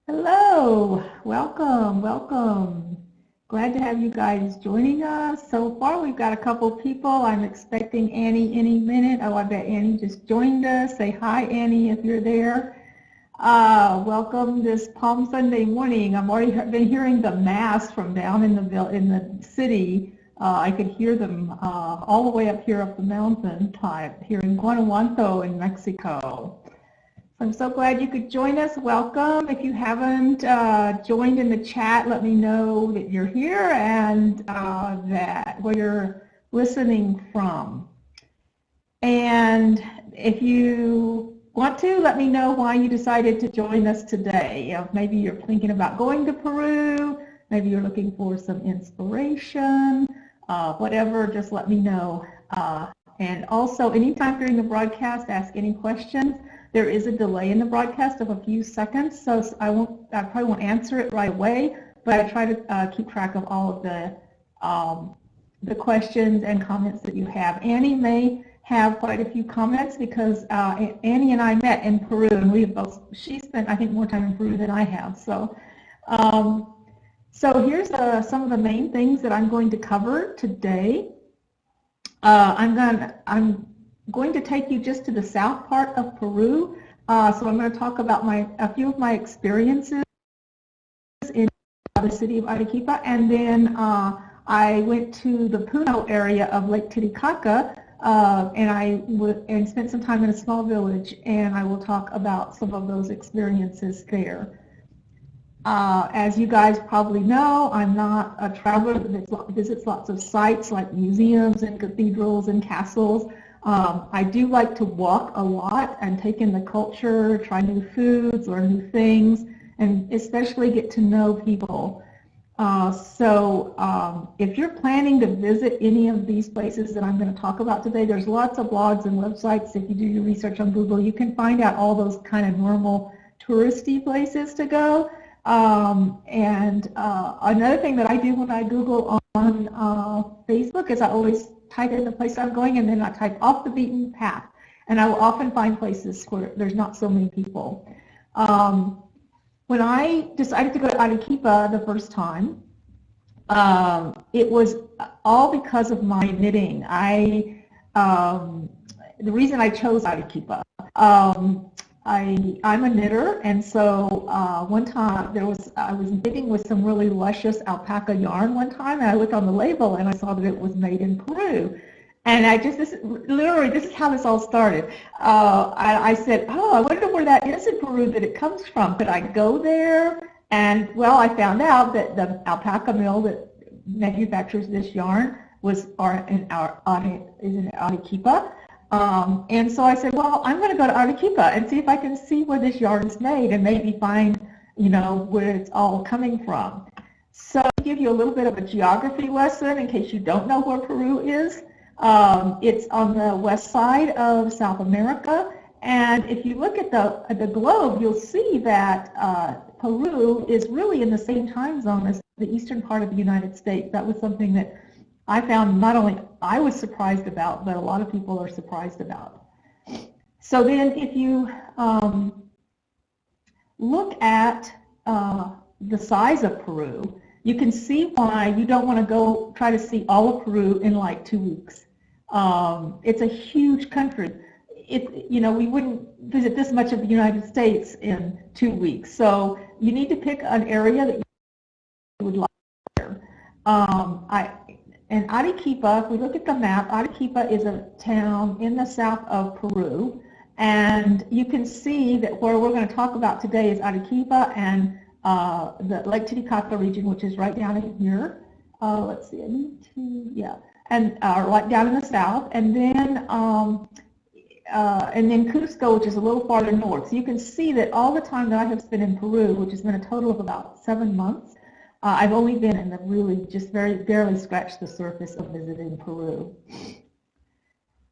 Hello, welcome. Glad to have you guys joining us. So far we've got a couple people. I'm expecting Annie any minute. Oh, I bet Annie just joined us. Say hi, Annie, if you're there. Welcome this Palm Sunday morning. I've already been hearing the mass from down in the city. I could hear them all the way up here up the mountain type here in Guanajuato in Mexico. I'm so glad you could join us. Welcome. If you haven't joined in the chat, let me know that you're here and that where you're listening from. And if you want to, let me know why you decided to join us today. Maybe you're thinking about going to Peru, maybe you're looking for some inspiration, whatever, just let me know. And also, anytime during the broadcast, ask any questions. There is a delay in the broadcast of a few seconds, so I probably won't answer it right away, but I try to keep track of all of the questions and comments that you have. Annie may have quite a few comments because Annie and I met in Peru, and she spent, I think, more time in Peru than I have. So, so here's some of the main things that I'm going to cover today. I'm going to take you just to the south part of Peru. So I'm going to talk about a few of my experiences in the city of Arequipa, and then I went to the Puno area of Lake Titicaca, and spent some time in a small village, and I will talk about some of those experiences there. As you guys probably know, I'm not a traveler that visits lots of sites like museums and cathedrals and castles. I do like to walk a lot and take in the culture, try new foods or new things, and especially get to know people. If you're planning to visit any of these places that I'm going to talk about today, there's lots of blogs and websites. If you do your research on Google, you can find out all those kind of normal touristy places to go. Another thing that I do when I Google on Facebook is I always type in the place I'm going, and then I type off the beaten path, and I will often find places where there's not so many people. When I decided to go to Arequipa the first time, it was all because of my knitting. The reason I chose Arequipa, I'm a knitter, and so one time I was knitting with some really luscious alpaca yarn one time, and I looked on the label and I saw that it was made in Peru. And this is how this all started. I said, oh, I wonder where that is in Peru that it comes from. Could I go there? And well, I found out that the alpaca mill that manufactures this yarn is in Arequipa. And so I said, well, I'm going to go to Arequipa and see if I can see where this yarn is made and maybe find, where it's all coming from. So to give you a little bit of a geography lesson in case you don't know where Peru is, it's on the west side of South America. And if you look at the globe, you'll see that Peru is really in the same time zone as the eastern part of the United States. That was something that I found not only I was surprised about, but a lot of people are surprised about. So then if you look at the size of Peru, you can see why you don't want to go try to see all of Peru in like 2 weeks. It's a huge country. We wouldn't visit this much of the United States in 2 weeks. So you need to pick an area that you would like there. And Arequipa, if we look at the map, Arequipa is a town in the south of Peru, and you can see that where we're going to talk about today is Arequipa and the Lake Titicaca region, which is right down in here. Let's see, and right down in the south, and then Cusco, which is a little farther north. So you can see that all the time that I have spent in Peru, which has been a total of about 7 months, I've only been in the really just barely scratched the surface of visiting Peru.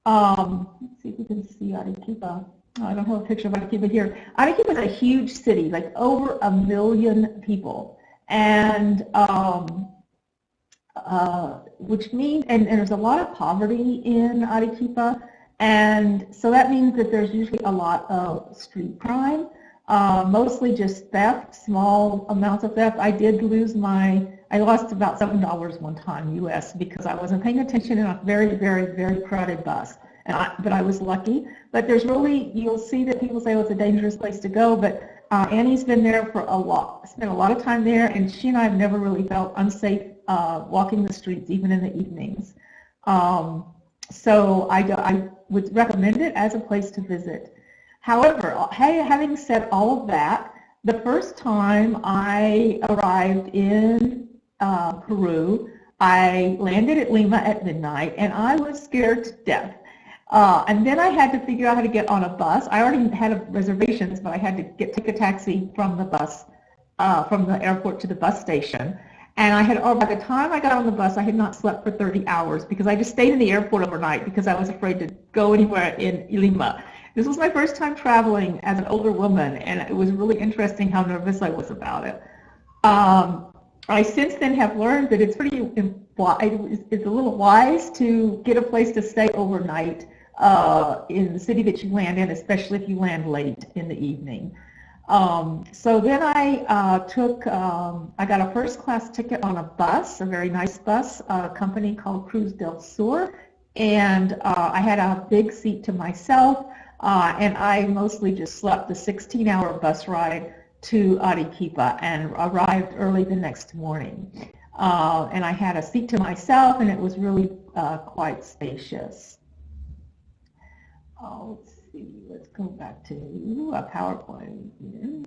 Let's see if we can see Arequipa. Oh, I don't have a picture of Arequipa here. Arequipa is a huge city, like over 1 million people, and which means, and there's a lot of poverty in Arequipa, and so that means that there's usually a lot of street crime. mostly just theft, small amounts of theft. I lost about $7 one time US because I wasn't paying attention in a very, very, very crowded bus. But I was lucky. But you'll see that people say, oh, it's a dangerous place to go, but Annie's been there for spent a lot of time there, and she and I have never really felt unsafe walking the streets, even in the evenings. So I would recommend it as a place to visit. However, having said all of that, the first time I arrived in Peru, I landed at Lima at midnight, and I was scared to death. And then I had to figure out how to get on a bus. I already had reservations, but I had to take a taxi from the bus, from the airport to the bus station. And by the time I got on the bus, I had not slept for 30 hours because I just stayed in the airport overnight because I was afraid to go anywhere in Lima. This was my first time traveling as an older woman, and it was really interesting how nervous I was about it. I since then have learned that it's a little wise to get a place to stay overnight in the city that you land in, especially if you land late in the evening. So then I got a first-class ticket on a bus, a very nice bus, a company called Cruz del Sur, and I had a big seat to myself, and I mostly just slept the 16-hour bus ride to Arequipa and arrived early the next morning. And I had a seat to myself, and it was really quite spacious. Let's see, let's go back to a PowerPoint here.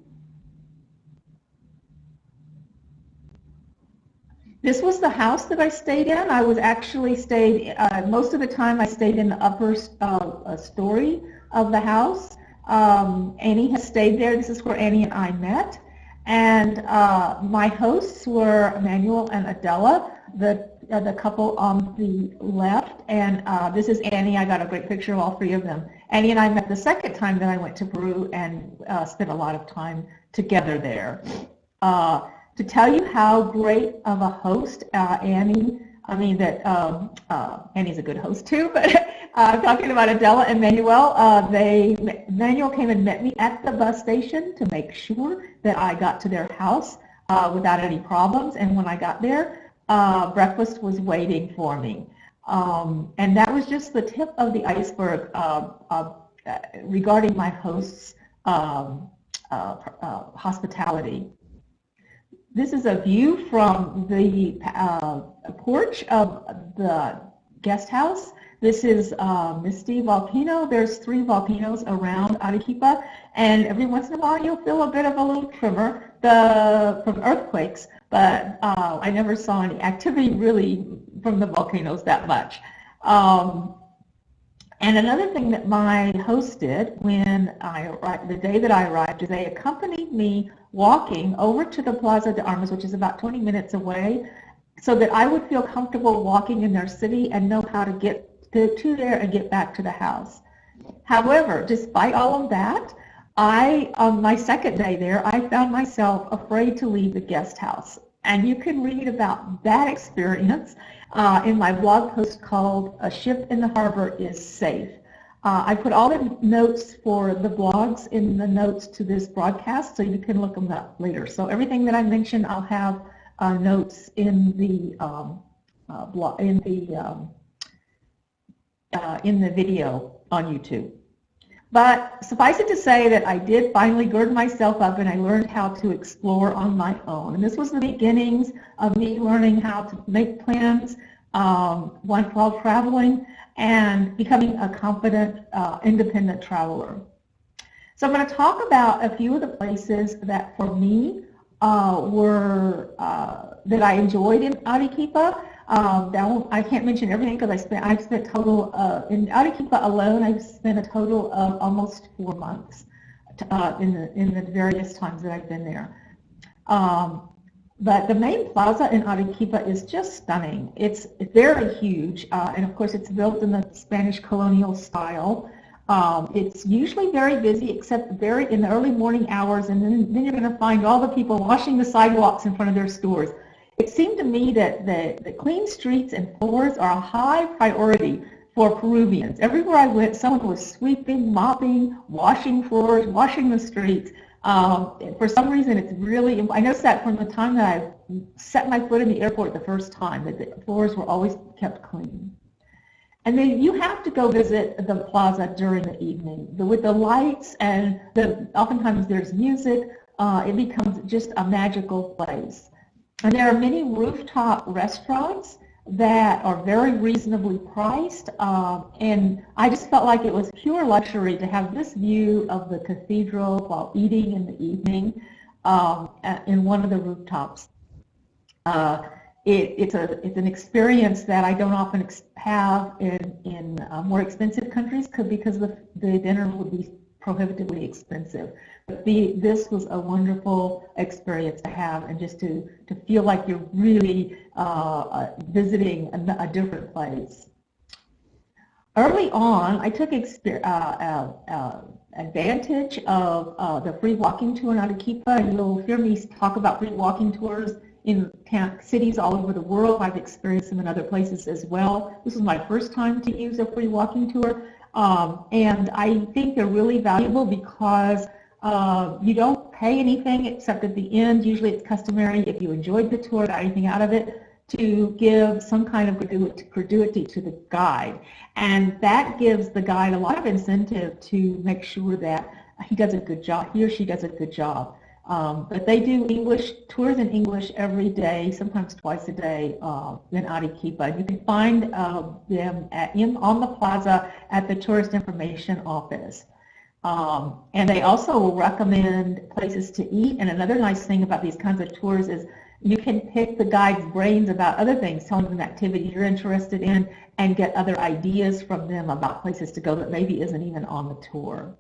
This was the house that I stayed in. I was actually most of the time I stayed in the upper story of the house. Annie has stayed there. This is where Annie and I met. And my hosts were Manuel and Adela, the couple on the left. And this is Annie. I got a great picture of all three of them. Annie and I met the second time that I went to Peru and spent a lot of time together there. To tell you how great of a host Annie's a good host too, but talking about Adela and Manuel, Manuel came and met me at the bus station to make sure that I got to their house without any problems, and when I got there, breakfast was waiting for me. And that was just the tip of the iceberg regarding my host's hospitality. This is a view from the porch of the guest house. This is Misty Volcano. There's 3 volcanoes around Arequipa, and every once in a while you'll feel a bit of a little tremor from earthquakes, but I never saw any activity really from the volcanoes that much. And another thing that my host did when the day that I arrived, is they accompanied me walking over to the Plaza de Armas, which is about 20 minutes away, so that I would feel comfortable walking in their city and know how to get to there and get back to the house. However, despite all of that, on my second day there, I found myself afraid to leave the guest house. And you can read about that experience in my blog post called "A Ship in the Harbor is Safe." I put all the notes for the blogs in the notes to this broadcast, so you can look them up later. So everything that I mentioned, I'll have notes in the video on YouTube. But suffice it to say that I did finally gird myself up and I learned how to explore on my own. And this was the beginnings of me learning how to make plans while traveling and becoming a confident, independent traveler. So I'm going to talk about a few of the places that for me that I enjoyed in Arequipa. I can't mention everything because I've spent total, in Arequipa alone, I've spent a total of almost 4 months in the various times that I've been there. But the main plaza in Arequipa is just stunning. It's very huge, and of course it's built in the Spanish colonial style. It's usually very busy, except in the early morning hours, and then you're going to find all the people washing the sidewalks in front of their stores. It seemed to me that the clean streets and floors are a high priority for Peruvians. Everywhere I went, someone was sweeping, mopping, washing floors, washing the streets. For some reason, it's really, I noticed that from the time that I set my foot in the airport the first time, that the floors were always kept clean. And then you have to go visit the plaza during the evening. With the lights and oftentimes there's music, it becomes just a magical place. And there are many rooftop restaurants that are very reasonably priced, and I just felt like it was pure luxury to have this view of the cathedral while eating in the evening in one of the rooftops. It's an experience that I don't often have in more expensive countries because the dinner would be prohibitively expensive. But this was a wonderful experience to have, and just to feel like you're really visiting a different place. Early on, I took advantage of the free walking tour in Arequipa. You'll hear me talk about free walking tours in cities all over the world. I've experienced them in other places as well. This was my first time to use a free walking tour, and I think they're really valuable because you don't pay anything except at the end. Usually it's customary, if you enjoyed the tour, got anything out of it, to give some kind of gratuity to the guide. And that gives the guide a lot of incentive to make sure that he does a good job, he or she does a good job. But they do tours in English every day, sometimes twice a day in Arequipa. You can find them on the plaza at the Tourist Information Office. And they also will recommend places to eat. And another nice thing about these kinds of tours is you can pick the guide's brains about other things, tell them an activity you're interested in, and get other ideas from them about places to go that maybe isn't even on the tour.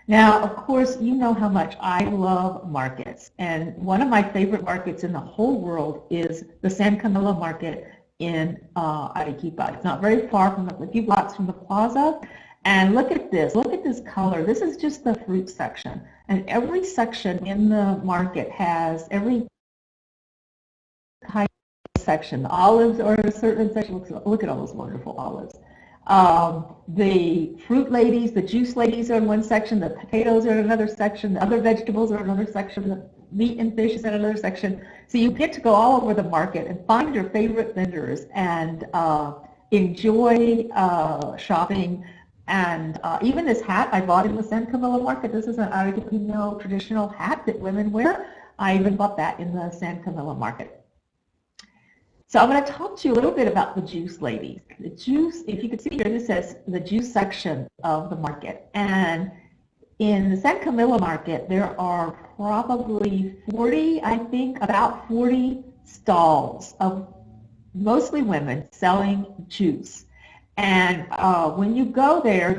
Now, of course, you know how much I love markets, and one of my favorite markets in the whole world is the San Camilo market in Arequipa. It's not very far from a few blocks from the plaza, and look at this color. This is just the fruit section, and every section in the market has every type of section. The olives are in a certain section. Look at all those wonderful olives. The fruit ladies, the juice ladies are in one section, the potatoes are in another section, the other vegetables are in another section, the meat and fish is in another section. So you get to go all over the market and find your favorite vendors and enjoy shopping. And even this hat I bought in the San Camilo market. This is an Arequipeño traditional hat that women wear. I even bought that in the San Camilo market. So I'm going to talk to you a little bit about the juice ladies. The juice, if you can see here, this says the juice section of the market. And in the San Camilo market, there are probably 40, I think, about 40 stalls of mostly women selling juice. And when you go there,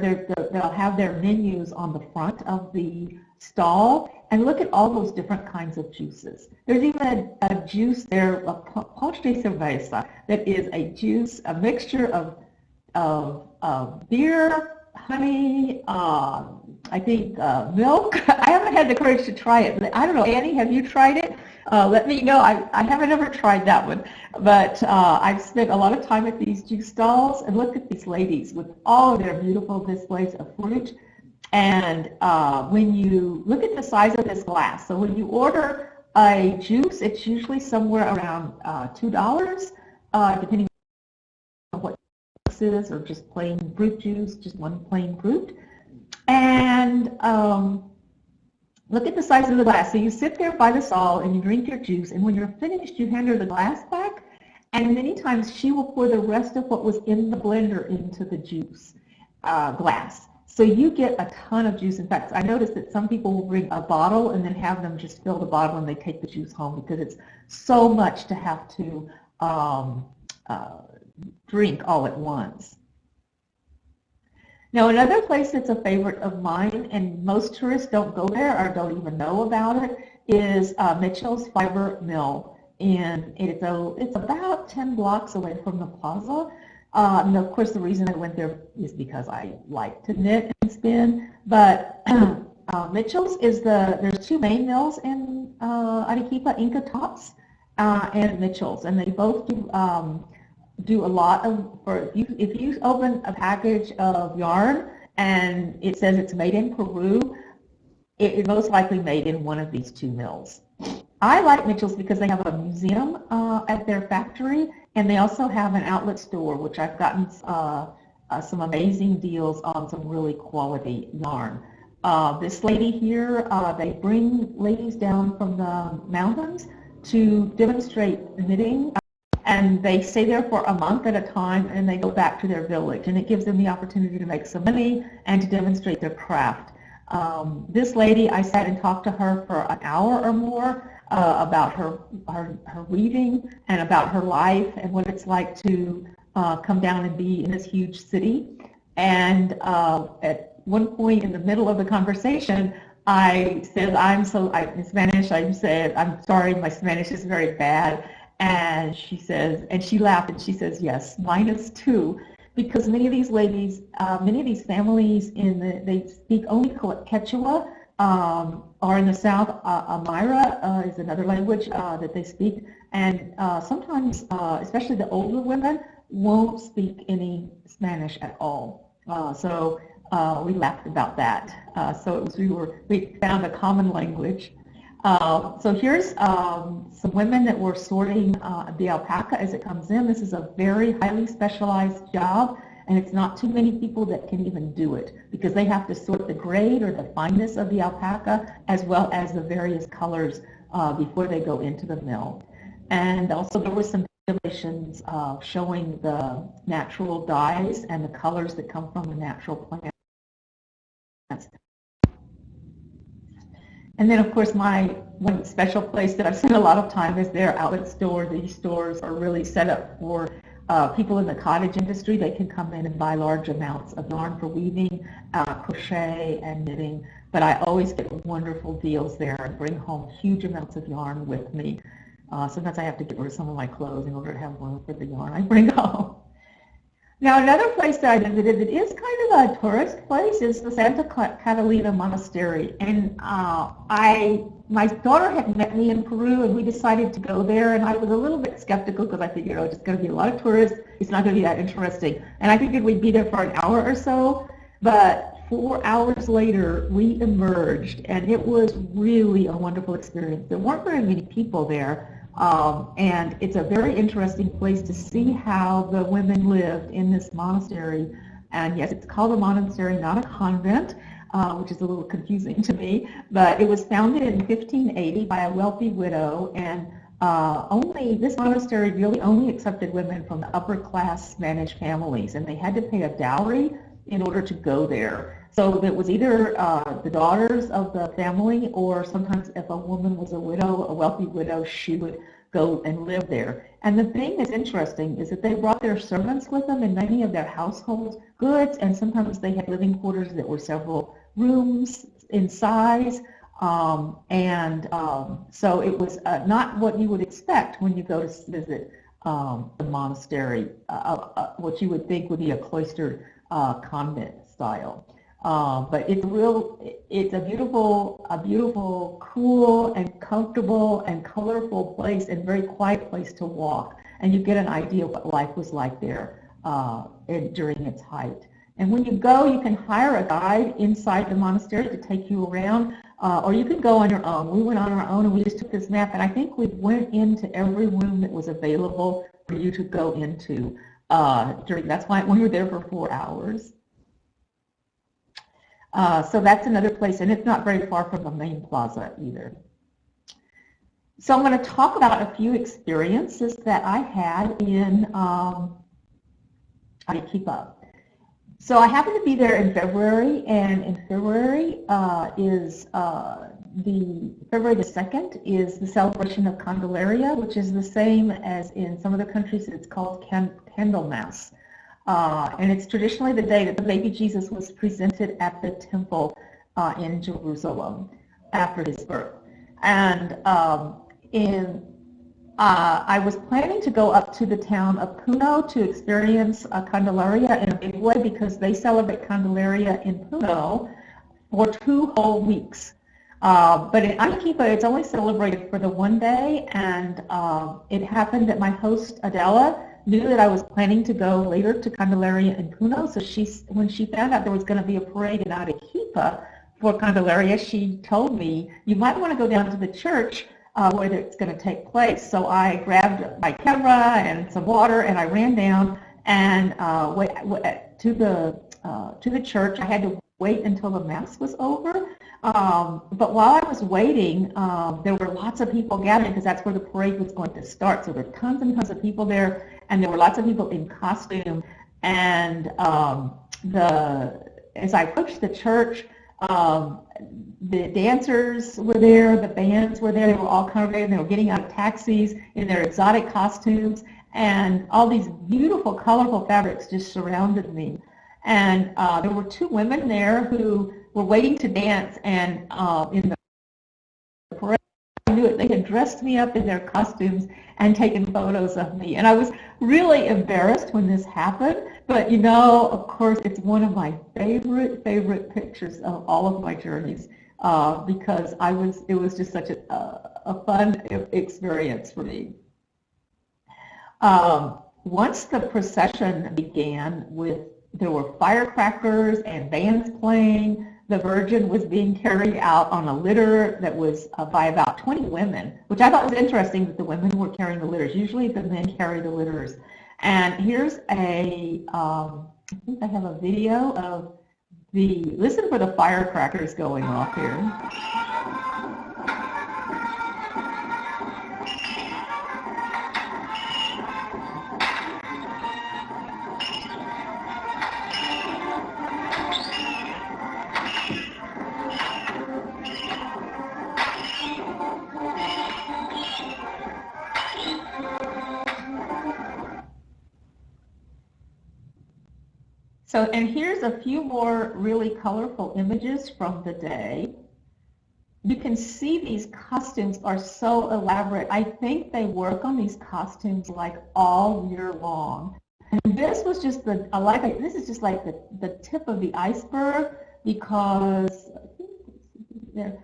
they'll have their menus on the front of the stall, and look at all those different kinds of juices. There's even a juice there, a ponche de cerveza, that is a juice, a mixture of beer, honey, I think milk. I haven't had the courage to try it. I don't know, Annie, have you tried it? Let me know. I haven't ever tried that one, but I've spent a lot of time at these juice stalls, and look at these ladies with all of their beautiful displays of fruit. And when you look at the size of this glass, so when you order a juice, it's usually somewhere around $2, depending on what it is, or just plain fruit juice, just one plain fruit. And look at the size of the glass. So you sit there by the stall and you drink your juice, and when you're finished, you hand her the glass back, and many times she will pour the rest of what was in the blender into the juice glass. So you get a ton of juice. In fact, I noticed that some people will bring a bottle and then have them just fill the bottle and they take the juice home, because it's so much to have to drink all at once. Now, another place that's a favorite of mine, and most tourists don't go there or don't even know about it, is Mitchell's Fiber Mill. And it's about 10 blocks away from the plaza. And of course, the reason I went there is because I like to knit and spin. But Mitchell's is there's two main mills in Arequipa, Inca Tops and Mitchell's, and they both do a lot of, if you open a package of yarn and it says it's made in Peru, it most likely made in one of these two mills. I like Mitchell's because they have a museum at their factory, and they also have an outlet store, which I've gotten some amazing deals on some really quality yarn. This lady here, they bring ladies down from the mountains to demonstrate knitting, and they stay there for a month at a time, and they go back to their village, and it gives them the opportunity to make some money and to demonstrate their craft. This lady, I sat and talked to her for an hour or more about her weaving and about her life and what it's like to come down and be in this huge city. And at one point in the middle of the conversation, I said, in Spanish, I said, "I'm sorry, my Spanish is very bad." And she says, and she laughed and she says, "Yes, mine is too." Because many of these ladies, many of these families, they speak only Quechua, or in the south, Amira is another language that they speak, and sometimes, especially the older women, won't speak any Spanish at all. So we laughed about that. So it was, we found a common language. So here's some women that were sorting the alpaca as it comes in. This is a very highly specialized job, and it's not too many people that can even do it because they have to sort the grade or the fineness of the alpaca as well as the various colors before they go into the mill. And also there were some simulations showing the natural dyes and the colors that come from the natural plants. And then, of course, one special place that I've spent a lot of time is their outlet store. These stores are really set up for people in the cottage industry. They can come in and buy large amounts of yarn for weaving, crochet, and knitting. But I always get wonderful deals there and bring home huge amounts of yarn with me. Sometimes I have to get rid of some of my clothes in order to have room for the yarn I bring home. Now, another place that I visited that is kind of a tourist place is the Santa Catalina Monastery. And my daughter had met me in Peru, and we decided to go there. And I was a little bit skeptical because I figured, oh, it's going to be a lot of tourists. It's not going to be that interesting. And I figured we'd be there for an hour or so. But 4 hours later, we emerged, and it was really a wonderful experience. There weren't very many people there. And it's a very interesting place to see how the women lived in this monastery. And yes, it's called a monastery, not a convent, which is a little confusing to me. But it was founded in 1580 by a wealthy widow, and this monastery really only accepted women from the upper class Spanish families, and they had to pay a dowry in order to go there. So it was either the daughters of the family, or sometimes if a woman was a widow, a wealthy widow, she would go and live there. And the thing that's interesting is that they brought their servants with them in many of their household goods, and sometimes they had living quarters that were several rooms in size. So it was not what you would expect when you go to visit the monastery, what you would think would be a cloistered convent style. But it's a beautiful, cool and comfortable and colorful place, and very quiet place to walk. And you get an idea of what life was like there during its height. And when you go, you can hire a guide inside the monastery to take you around, or you can go on your own. We went on our own, and we just took this map, and I think we went into every room that was available for you to go into. That's why we were there for 4 hours. So that's another place, and it's not very far from the main plaza either. So I'm going to talk about a few experiences that I had in Arequipa. So I happened to be there in February, and in February February the 2nd is the celebration of Candelaria, which is the same as in some of the countries. It's called Candlemas. And it's traditionally the day that the baby Jesus was presented at the temple in Jerusalem after his birth. And I was planning to go up to the town of Puno to experience Candelaria in a big way, because they celebrate Candelaria in Puno for 2 whole weeks. But in Arequipa, it's only celebrated for the 1 day, and it happened that my host, Adela, knew that I was planning to go later to Candelaria in Puno, so when she found out there was going to be a parade in Arequipa, for Candelaria, she told me, you might want to go down to the church where it's going to take place. So I grabbed my camera and some water, and I ran down and went to the church. I had to wait until the Mass was over. But while I was waiting, there were lots of people gathering because that's where the parade was going to start. So there were tons and tons of people there, and there were lots of people in costume. And as I approached the church, the dancers were there, the bands were there, they were all congregated, they were getting out of taxis in their exotic costumes, and all these beautiful, colorful fabrics just surrounded me. And there were two women there who were waiting to dance, and in the parade, I knew it, they had dressed me up in their costumes and taken photos of me. And I was really embarrassed when this happened, but you know, of course, it's one of my favorite pictures of all of my journeys because it was just such a fun experience for me. Once the procession began, there were firecrackers and bands playing. The Virgin was being carried out on a litter that was by about 20 women, which I thought was interesting that the women were carrying the litters. Usually the men carry the litters. And here's I think I have a video of listen for the firecrackers going off here. So, and here's a few more really colorful images from the day. You can see these costumes are so elaborate. I think they work on these costumes like all year long. And this was just this is just like the tip of the iceberg because when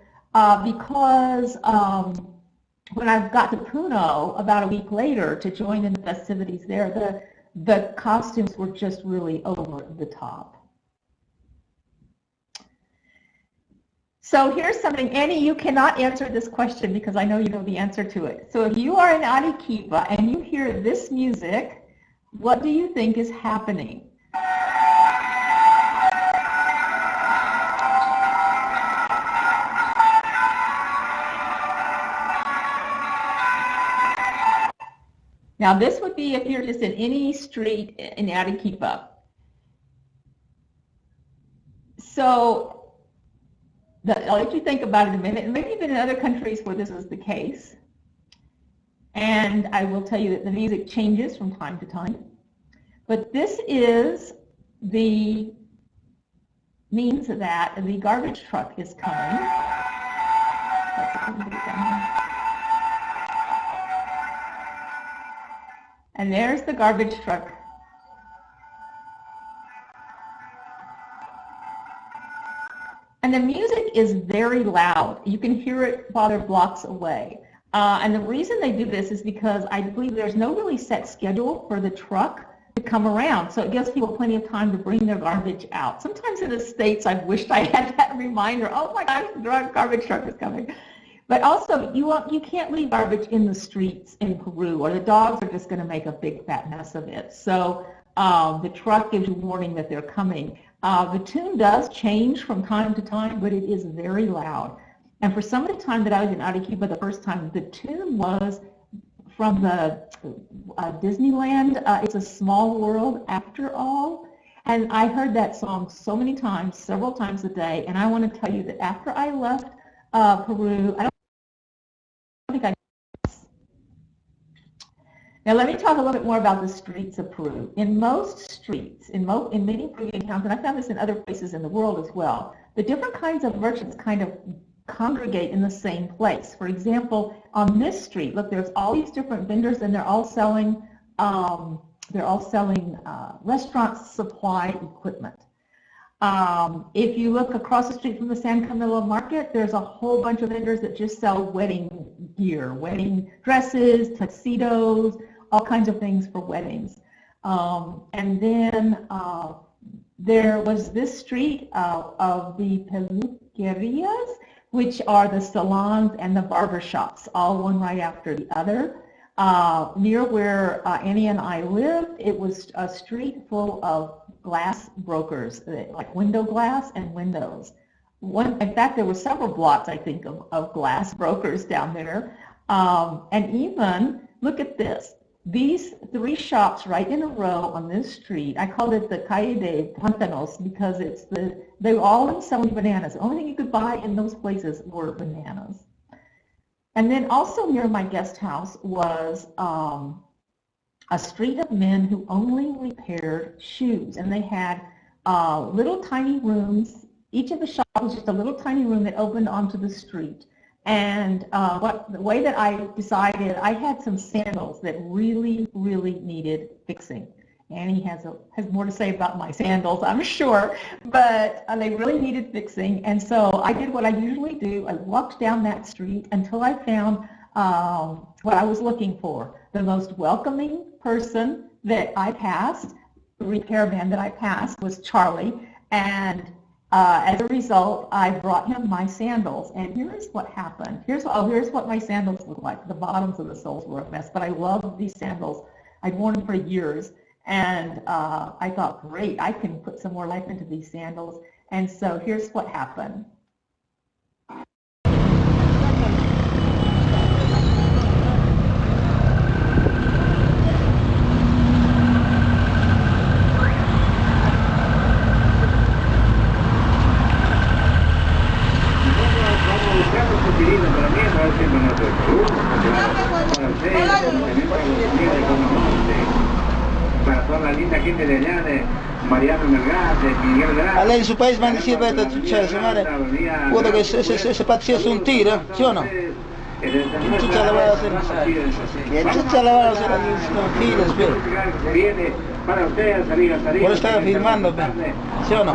I got to Puno about a week later to join in the festivities there, the costumes were just really over the top. So here's something, Annie, you cannot answer this question because I know you know the answer to it. So if you are in Arequipa and you hear this music, what do you think is happening? Now this would be if you're just in any street in Arequipa. So I'll let you think about it a minute, and maybe even in other countries where this is the case. And I will tell you that the music changes from time to time. But this is means that the garbage truck is coming. And there's the garbage truck. And the music is very loud. You can hear it while they're blocks away. And the reason they do this is because I believe there's no really set schedule for the truck to come around. So it gives people plenty of time to bring their garbage out. Sometimes in the States, I've wished I had that reminder, oh my gosh, the garbage truck is coming. But also, you can't leave garbage in the streets in Peru, or the dogs are just going to make a big fat mess of it. So the truck gives you warning that they're coming. The tune does change from time to time, but it is very loud. And for some of the time that I was in Arequipa the first time, the tune was from the Disneyland, It's a Small World After All. And I heard that song so many times, several times a day, and I want to tell you that after I left Peru, I don't think I. Now let me talk a little bit more about the streets of Peru. In most streets, in many Peruvian towns, and I found this in other places in the world as well, the different kinds of merchants kind of congregate in the same place. For example, on this street, look, there's all these different vendors, and they're all selling restaurant supply equipment. If you look across the street from the San Camilo market, there's a whole bunch of vendors that just sell wedding gear, wedding dresses, tuxedos, all kinds of things for weddings. And then there was this street of the peluquerias, which are the salons and the barber shops, all one right after the other. Near where Annie and I lived, it was a street full of glass brokers, like window glass and windows. In fact, there were several blocks, I think, of glass brokers down there. And even, look at this, these 3 shops right in a row on this street, I called it the Calle de Pantanos because they were all selling bananas. The only thing you could buy in those places were bananas. And then also near my guest house was a street of men who only repaired shoes. And they had little tiny rooms. Each of the shops was just a little tiny room that opened onto the street. And the way that I decided, I had some sandals that really, really needed fixing. Annie has more to say about my sandals, I'm sure, but they really needed fixing. And so I did what I usually do. I walked down that street until I found what I was looking for. The most welcoming person that I passed, the repairman that I passed, was Charlie. And as a result, I brought him my sandals, and here's what happened. Here's what my sandals look like. The bottoms of the soles were a mess, but I love these sandals. I'd worn them for years, and I thought, great, I can put some more life into these sandals. And so here's what happened. A lei in suo paese mi si ripete successo, guarda che se pazzesco un tiro, sì o no? Tutti la lavano se un tiro, spero. Vuole stare filmando, sì o no?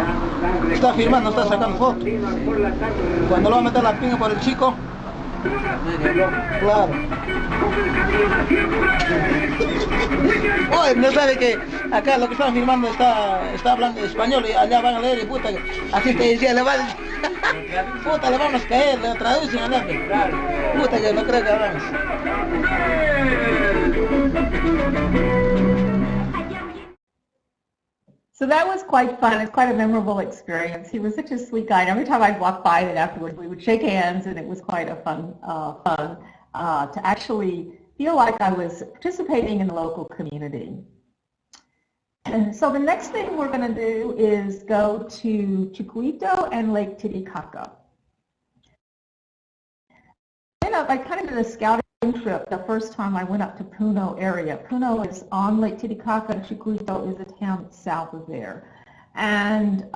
Sta filmando, sta sacando foto. Quando lo va a mettere la pinga por el chico, claro. Oye, no sabe que acá lo que están filmando está hablando español y allá van a leer y puta, así te decía, puta, le vamos a caer, le traducen allá, puta que no creo que hablamos. So that was quite fun. It's quite a memorable experience. He was such a sweet guy. And every time I'd walk by it afterwards, we would shake hands, and it was quite a fun to actually feel like I was participating in the local community. And so the next thing we're going to do is go to Chiquito and Lake Titicaca. I kind of did a scouting trip the first time I went up to Puno area. Puno is on Lake Titicaca, and Chiquito is a town south of there. And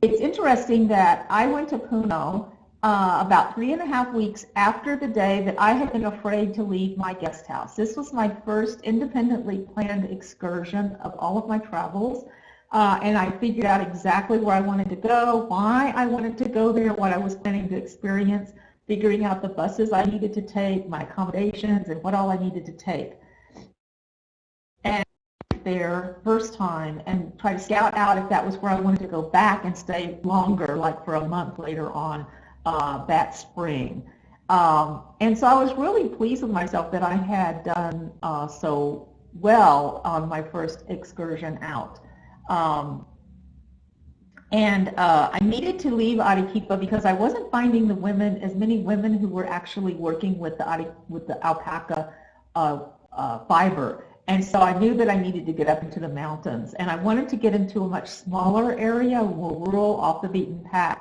it's interesting that I went to Puno about 3.5 weeks after the day that I had been afraid to leave my guest house. This was my first independently planned excursion of all of my travels. And I figured out exactly where I wanted to go, why I wanted to go there, what I was planning to experience, figuring out the buses I needed to take, my accommodations, and what all I needed to take. And there first time and try to scout out if that was where I wanted to go back and stay longer, like for a month later on that spring. And so I was really pleased with myself that I had done so well on my first excursion out. I needed to leave Arequipa because I wasn't finding as many women who were actually working with the alpaca fiber. And so I knew that I needed to get up into the mountains. And I wanted to get into a much smaller area, more rural, off the beaten path.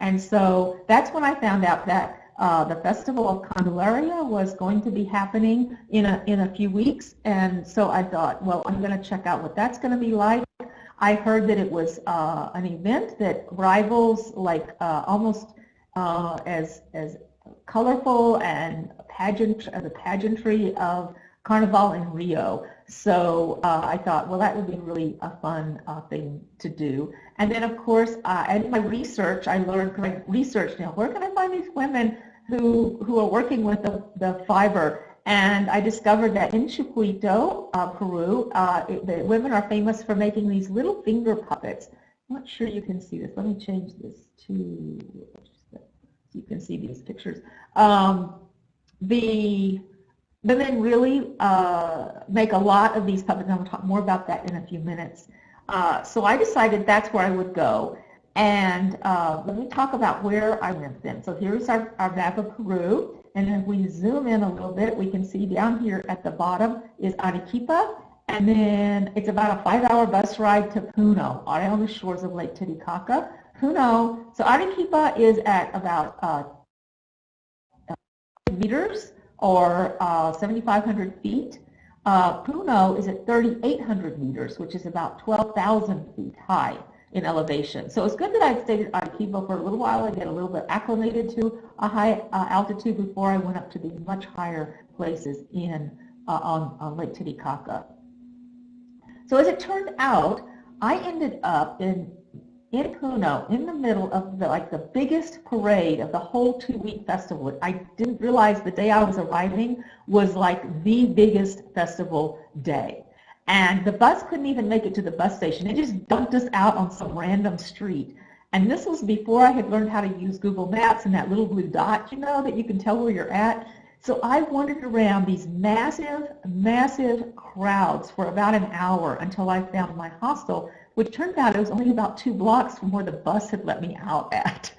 And so that's when I found out that the Festival of Candelaria was going to be happening in a few weeks. And so I thought, well, I'm going to check out what that's going to be like. I heard that it was an event that rivals like almost as colorful and the pageantry of Carnival in Rio. So I thought, well, that would be really a fun thing to do. And then, of course, in my research, I learned, where can I find these women who are working with the fiber? And I discovered that in Chiquito, Peru, the women are famous for making these little finger puppets. I'm not sure you can see this. Let me change this to so you can see these pictures. The women really make a lot of these puppets, and I'm going to talk more about that in a few minutes. So I decided that's where I would go. And let me talk about where I went then. So here's our map of Peru. And if we zoom in a little bit, we can see down here at the bottom is Arequipa. And then it's about a 5-hour bus ride to Puno, right on the shores of Lake Titicaca. Puno, so Arequipa is at about meters or 7,500 feet. Puno is at 3,800 meters, which is about 12,000 feet high in elevation. So it's good that I'd stayed at Arequipa for a little while and get a little bit acclimated to a high altitude before I went up to these much higher places in on Lake Titicaca. So as it turned out, I ended up in Puno, in the middle of the biggest parade of the whole 2-week festival. I didn't realize the day I was arriving was like the biggest festival day. And the bus couldn't even make it to the bus station. It just dumped us out on some random street. And this was before I had learned how to use Google Maps and that little blue dot, you know, that you can tell where you're at. So I wandered around these massive, massive crowds for about an hour until I found my hostel, which turned out it was only about 2 blocks from where the bus had let me out at.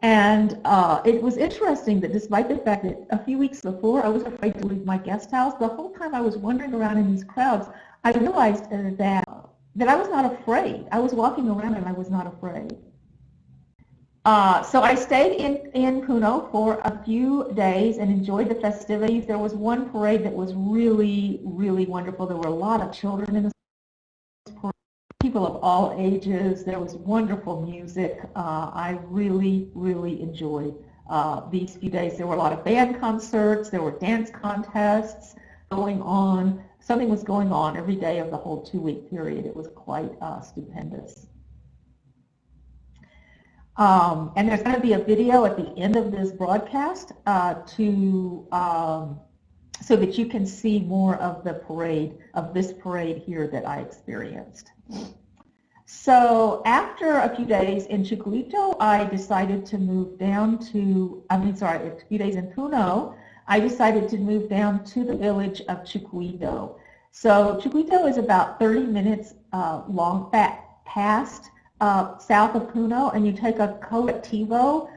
It was interesting that despite the fact that a few weeks before I was afraid to leave my guest house, the whole time I was wandering around in these crowds, I realized that I was not afraid. I was walking around and I was not afraid. So I stayed in Puno for a few days and enjoyed the festivities. There was one parade that was really, really wonderful. There were a lot of children in this parade, people of all ages. There was wonderful music. I really, really enjoyed these few days. There were a lot of band concerts. There were dance contests going on. Something was going on every day of the whole 2-week period. It was quite stupendous. And there's going to be a video at the end of this broadcast so that you can see more of the parade, of this parade here that I experienced. So after a few days in Chiquito, I decided to move down to, a few days in Puno, I decided to move down to the village of Chiquito. So Chiquito is about 30 minutes past south of Puno, and you take a colectivo.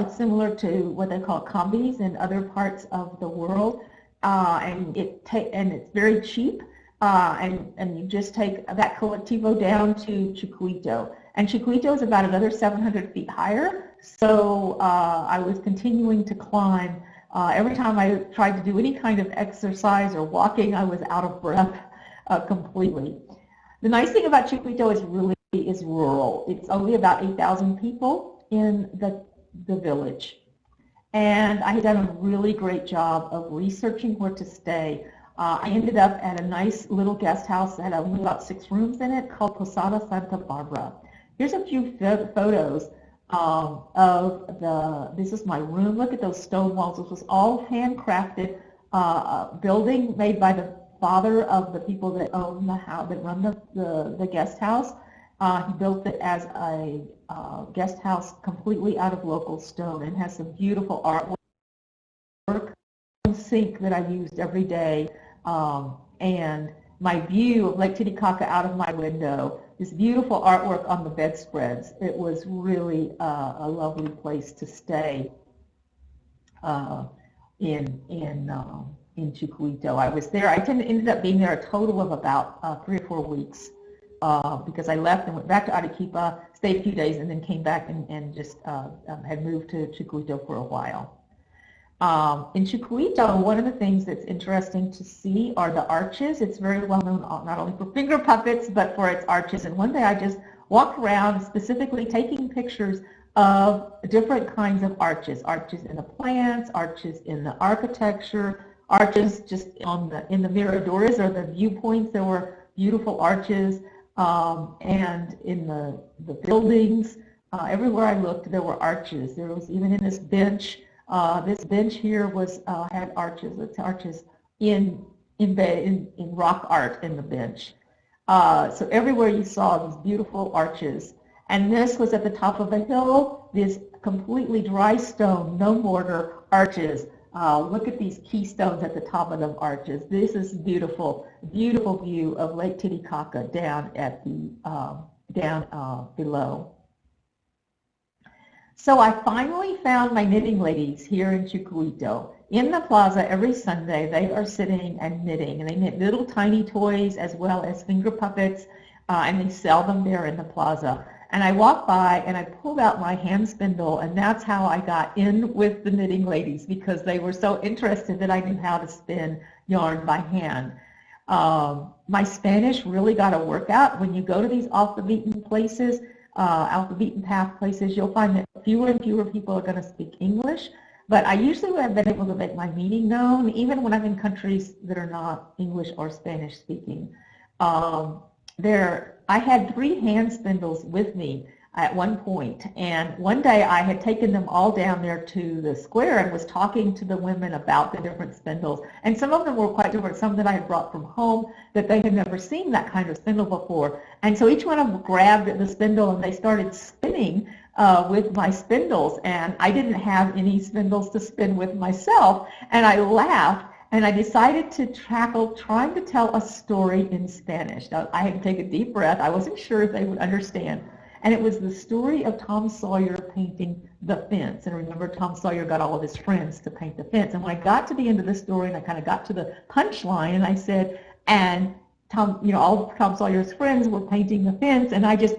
It's similar to what they call combis in other parts of the world, and it's very cheap. And you just take that colectivo down to Chiquito. And Chiquito is about another 700 feet higher, so I was continuing to climb. Every time I tried to do any kind of exercise or walking, I was out of breath completely. The nice thing about Chiquito is rural. It's only about 8,000 people in the village. And I had done a really great job of researching where to stay. I ended up at a nice little guest house that had only about 6 rooms in it called Posada Santa Barbara. Here's a few photos this is my room. Look at those stone walls. This was all handcrafted building made by the father of the people that own the house, that run the guest house. He built it as a guest house completely out of local stone and has some beautiful artwork. Sink that I used every day, and my view of Lake Titicaca out of my window, this beautiful artwork on the bedspreads. It was really a lovely place to stay in Chiquito. I was there. I ended up being there a total of about 3 or 4 weeks because I left and went back to Arequipa, stayed a few days, and then came back and just had moved to Chiquito for a while. In Chiquito, one of the things that's interesting to see are the arches. It's very well known not only for finger puppets, but for its arches. And one day I just walked around specifically taking pictures of different kinds of arches. Arches in the plants, arches in the architecture, arches just in the miradores or the viewpoints. There were beautiful arches, and in the buildings. Everywhere I looked, there were arches. There was even in this bench. This bench here had arches. It's arches in rock art in the bench. So everywhere you saw these beautiful arches. And this was at the top of a hill, this completely dry stone, no mortar arches. Look at these keystones at the top of them arches. This is beautiful, beautiful view of Lake Titicaca down at the below. So I finally found my knitting ladies here in Chiquito. In the plaza every Sunday, they are sitting and knitting, and they knit little tiny toys as well as finger puppets, and they sell them there in the plaza. And I walked by and I pulled out my hand spindle, and that's how I got in with the knitting ladies, because they were so interested that I knew how to spin yarn by hand. My Spanish really got a workout. When you go to these off the beaten places, off the beaten path places, you'll find that fewer and fewer people are going to speak English. But I usually have been able to make my meaning known, even when I'm in countries that are not English or Spanish speaking. I had 3 hand spindles with me at one point, and one day I had taken them all down there to the square and was talking to the women about the different spindles. And some of them were quite different, some that I had brought from home that they had never seen that kind of spindle before. And so each one of them grabbed the spindle and they started spinning with my spindles, and I didn't have any spindles to spin with myself, and I laughed. And I decided to tackle trying to tell a story in Spanish. Now, I had to take a deep breath. I wasn't sure if they would understand. And it was the story of Tom Sawyer painting the fence. And remember, Tom Sawyer got all of his friends to paint the fence. And when I got to the end of the story and I kind of got to the punchline, and I said, and Tom, all of Tom Sawyer's friends were painting the fence, and I just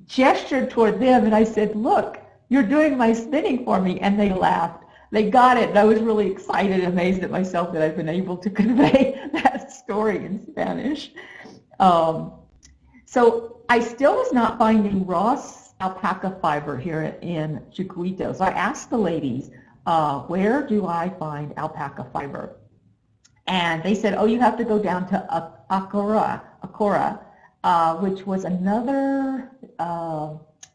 gestured toward them and I said, look, you're doing my spinning for me. And they laughed. They got it, and I was really excited and amazed at myself that I've been able to convey that story in Spanish. So I still was not finding raw alpaca fiber here in Chiquito. So I asked the ladies, where do I find alpaca fiber? And they said, oh, you have to go down to Acora, which was another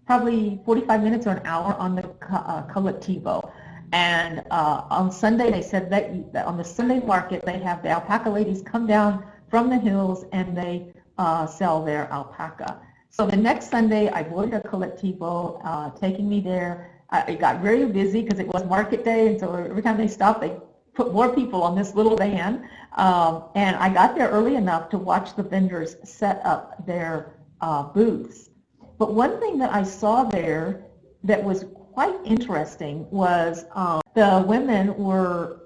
probably 45 minutes or an hour on the Colectivo. And on Sunday, they said that on the Sunday market, they have the alpaca ladies come down from the hills and they sell their alpaca. So the next Sunday, I boarded a Colectivo taking me there. It got very busy because it was market day, and so every time they stopped, they put more people on this little van. And I got there early enough to watch the vendors set up their booths. But one thing that I saw there that was quite interesting was the women were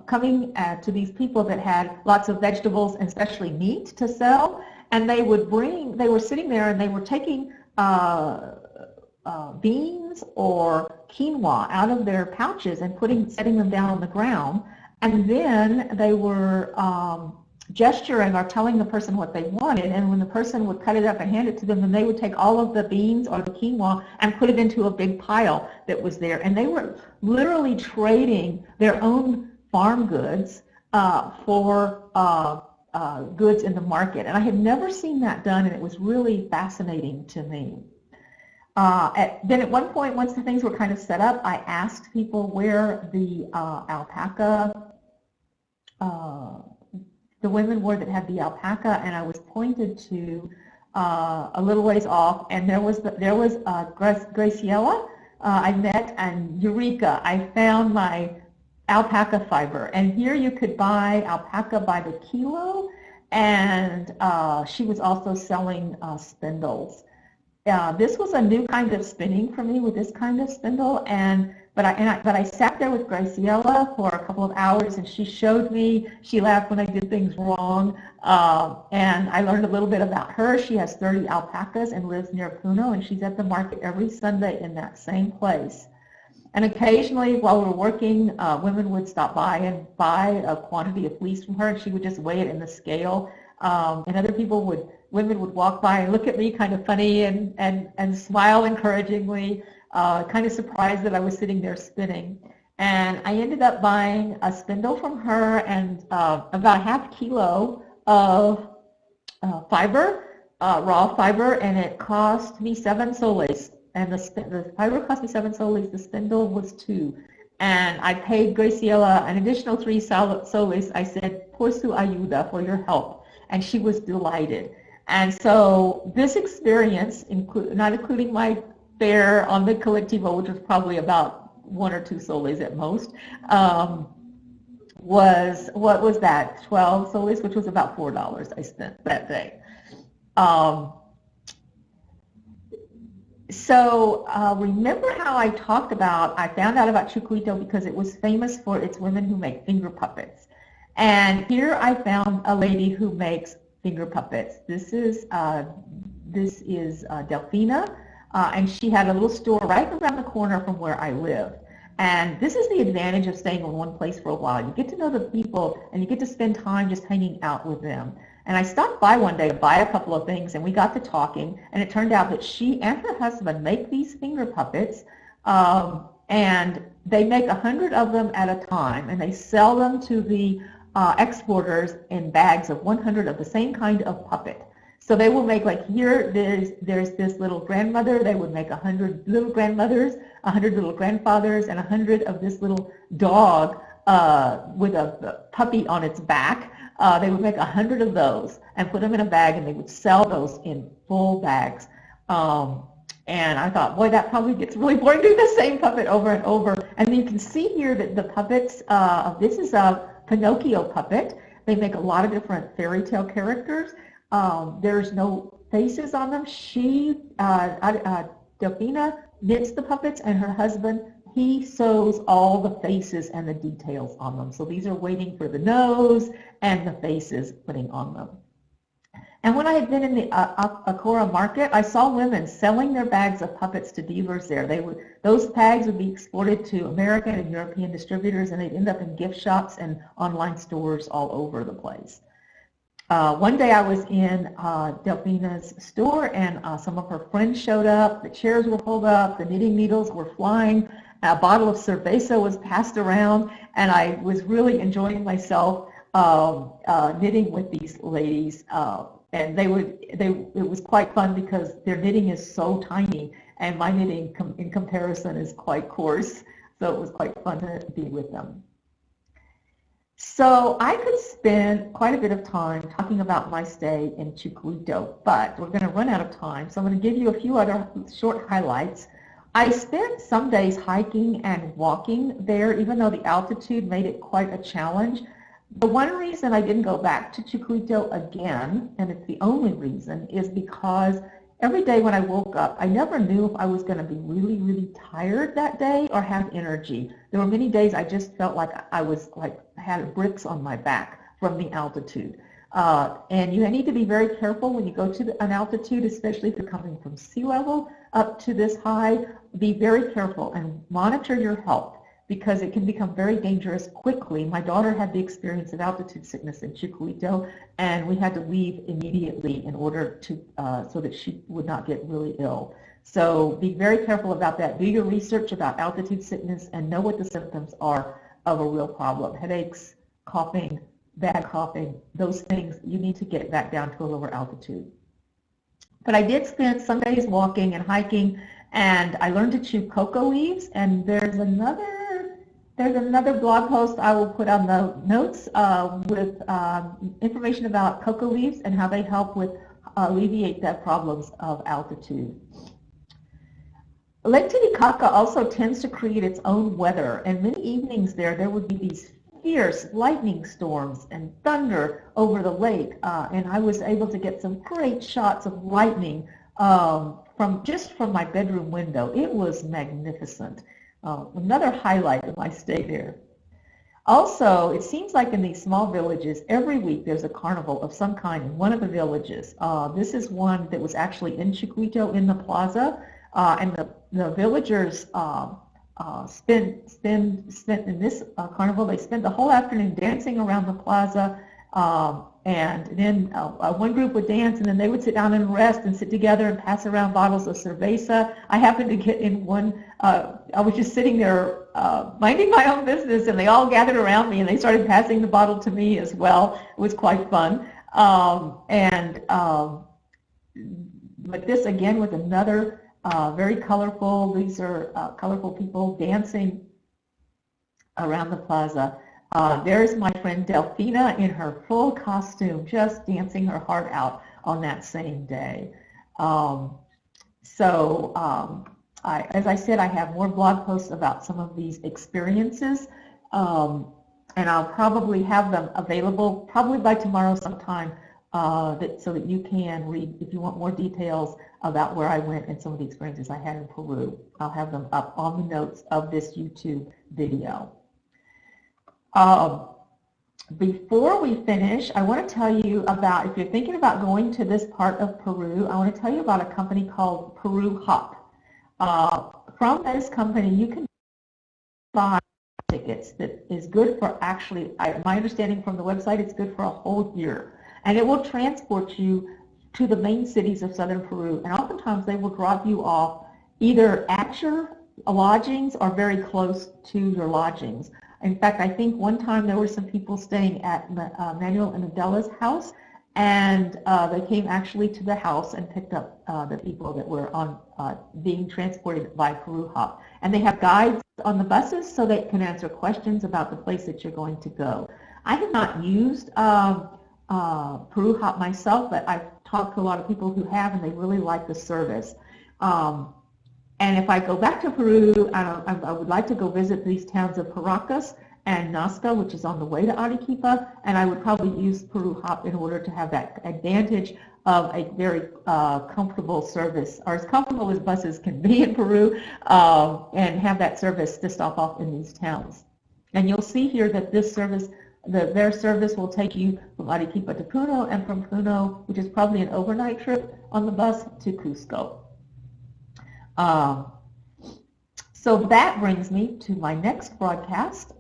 coming to these people that had lots of vegetables and especially meat to sell, and they were sitting there and they were taking beans or quinoa out of their pouches and setting them down on the ground, and then they were gesturing or telling the person what they wanted, and when the person would cut it up and hand it to them, then they would take all of the beans or the quinoa and put it into a big pile that was there. And they were literally trading their own farm goods for goods in the market. And I had never seen that done, and it was really fascinating to me. Then at one point, once the things were kind of set up, I asked people where the alpaca the women were that had the alpaca, and I was pointed to a little ways off, and there was Graciela I met, and Eureka, I found my alpaca fiber. And here you could buy alpaca by the kilo, and she was also selling spindles. This was a new kind of spinning for me with this kind of spindle, but I sat there with Graciela for a couple of hours, and she showed me. She laughed when I did things wrong, and I learned a little bit about her. She has 30 alpacas and lives near Puno, and she's at the market every Sunday in that same place. And occasionally, while we're working, women would stop by and buy a quantity of fleece from her, and she would just weigh it in the scale. And other women would walk by and look at me kind of funny and smile encouragingly, kind of surprised that I was sitting there spinning. And I ended up buying a spindle from her and about a half kilo of fiber, raw fiber, and it cost me 7 soles. And the fiber cost me 7 soles, the spindle was 2. And I paid Graciela an additional 3 soles. I said, por su ayuda, for your help. And she was delighted. And so this experience, not including my fare on the Colectivo, which was probably about 1 or 2 soles at most, was, what was that, 12 soles, which was about $4 I spent that day. Remember how I talked about, I found out about Chiquito because it was famous for its women who make finger puppets. And here I found a lady who makes finger puppets. This is Delfina, and she had a little store right around the corner from where I live. And this is the advantage of staying in one place for a while. You get to know the people, and you get to spend time just hanging out with them. And I stopped by one day to buy a couple of things, and we got to talking, and it turned out that she and her husband make these finger puppets, and they make 100 of them at a time, and they sell them to the exporters in bags of 100 of the same kind of puppet. So they will make, like here, there's this little grandmother. They would make 100 little grandmothers, 100 little grandfathers, and 100 of this little dog with a puppy on its back. They would make 100 of those and put them in a bag, and they would sell those in full bags. And I thought, boy, that probably gets really boring doing the same puppet over and over. And you can see here that the puppets, this is a Pinocchio puppet. They make a lot of different fairy tale characters. There's no faces on them. Delfina knits the puppets, and her husband, he sews all the faces and the details on them. So these are waiting for the nose and the faces putting on them. And when I had been in the Acora market, I saw women selling their bags of puppets to dealers there. Those bags would be exported to American and European distributors, and they'd end up in gift shops and online stores all over the place. One day I was in Delfina's store, and some of her friends showed up. The chairs were pulled up, the knitting needles were flying, a bottle of cerveza was passed around, and I was really enjoying myself knitting with these ladies. And it was quite fun because their knitting is so tiny, and my knitting in comparison is quite coarse. So it was quite fun to be with them. So I could spend quite a bit of time talking about my stay in Chiquito, but we're going to run out of time. So I'm going to give you a few other short highlights. I spent some days hiking and walking there, even though the altitude made it quite a challenge. The one reason I didn't go back to Chiquito again, and it's the only reason, is because every day when I woke up, I never knew if I was going to be really, really tired that day or have energy. There were many days I just felt like I had bricks on my back from the altitude. And you need to be very careful when you go to an altitude, especially if you're coming from sea level up to this high. Be very careful and monitor your health, because it can become very dangerous quickly. My daughter had the experience of altitude sickness in Chiquito, and we had to leave immediately in order to, so that she would not get really ill. So be very careful about that. Do your research about altitude sickness and know what the symptoms are of a real problem. Headaches, coughing, bad coughing, those things, you need to get back down to a lower altitude. But I did spend some days walking and hiking, and I learned to chew cocoa leaves, and there's another blog post I will put on the notes with information about cocoa leaves and how they help with alleviate the problems of altitude. Lake Titicaca also tends to create its own weather, and many evenings there would be these fierce lightning storms and thunder over the lake, and I was able to get some great shots of lightning from my bedroom window. It was magnificent. Another highlight of my stay there. Also, it seems like in these small villages, every week there's a carnival of some kind in one of the villages. This is one that was actually in Chiquito in the plaza, and the villagers spend in this carnival, they spend the whole afternoon dancing around the plaza, and then one group would dance, and then they would sit down and rest and sit together and pass around bottles of cerveza. I happened to get in one, I was just sitting there minding my own business, and they all gathered around me, and they started passing the bottle to me as well. It was quite fun. But this again was another very colorful, these are colorful people dancing around the plaza. There's my friend Delfina in her full costume, just dancing her heart out on that same day. As I said, I have more blog posts about some of these experiences, and I'll probably have them available probably by tomorrow sometime, so that you can read if you want more details about where I went and some of the experiences I had in Peru. I'll have them up on the notes of this YouTube video. Before we finish, I want to tell you about, if you're thinking about going to this part of Peru, I want to tell you about a company called Peru Hop. From this company, you can buy tickets that is good for, actually, my understanding from the website, it's good for a whole year. And it will transport you to the main cities of southern Peru. And oftentimes they will drop you off either at your lodgings or very close to your lodgings. In fact, I think one time there were some people staying at Manuel and Adela's house, and they came actually to the house and picked up the people that were on being transported by Peru Hop. And they have guides on the buses so they can answer questions about the place that you're going to go. I have not used Peru Hop myself, but I've talked to a lot of people who have, and they really like the service. And if I go back to Peru, I would like to go visit these towns of Paracas and Nazca, which is on the way to Arequipa, and I would probably use Peru Hop in order to have that advantage of a very comfortable service, or as comfortable as buses can be in Peru, and have that service to stop off in these towns. And you'll see here that this service, their service will take you from Arequipa to Puno, and from Puno, which is probably an overnight trip on the bus, to Cusco. So that brings me to my next broadcast,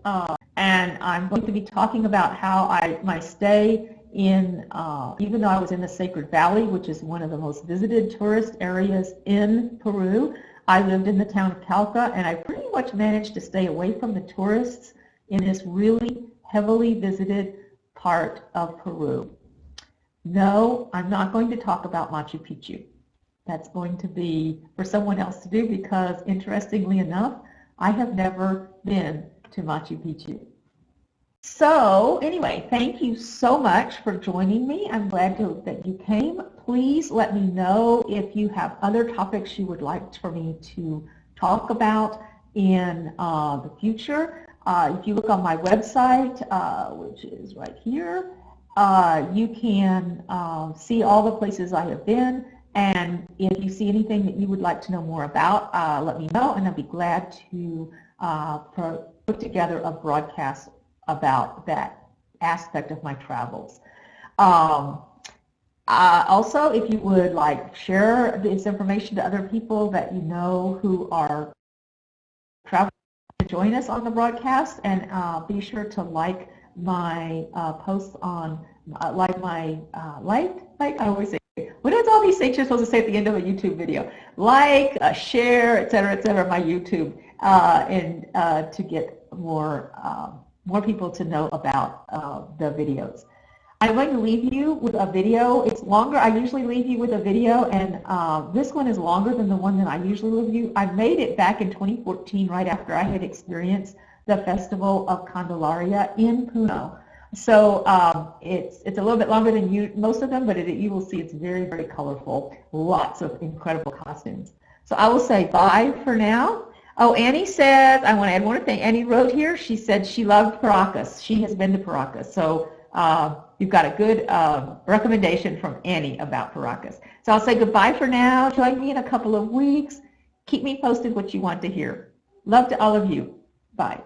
and I'm going to be talking about how my stay in, even though I was in the Sacred Valley, which is one of the most visited tourist areas in Peru, I lived in the town of Cauca, and I pretty much managed to stay away from the tourists in this really heavily visited part of Peru. No, I'm not going to talk about Machu Picchu. That's going to be for someone else to do, because interestingly enough, I have never been to Machu Picchu. So anyway, thank you so much for joining me. I'm glad that you came. Please let me know if you have other topics you would like for me to talk about in the future. If you look on my website, which is right here, you can see all the places I have been. And if you see anything that you would like to know more about, let me know, and I'll be glad to put together a broadcast about that aspect of my travels. Also, if you would share this information to other people that you know who are traveling to join us on the broadcast, and be sure to like my posts on, I always say, what is all these things you're supposed to say at the end of a YouTube video? Like, share, etc., my YouTube, and to get more people to know about the videos. I'm going to leave you with a video. It's longer. I usually leave you with a video, and this one is longer than the one that I usually leave you. I made it back in 2014, right after I had experienced the Festival of Candelaria in Puno. So it's a little bit longer than most of them, but you will see it's very, very colorful. Lots of incredible costumes. So I will say bye for now. Oh, Annie says, I want to add one thing. Annie wrote here, she said she loved Paracas. She has been to Paracas. So you've got a good recommendation from Annie about Paracas. So I'll say goodbye for now. Join me in a couple of weeks. Keep me posted what you want to hear. Love to all of you. Bye.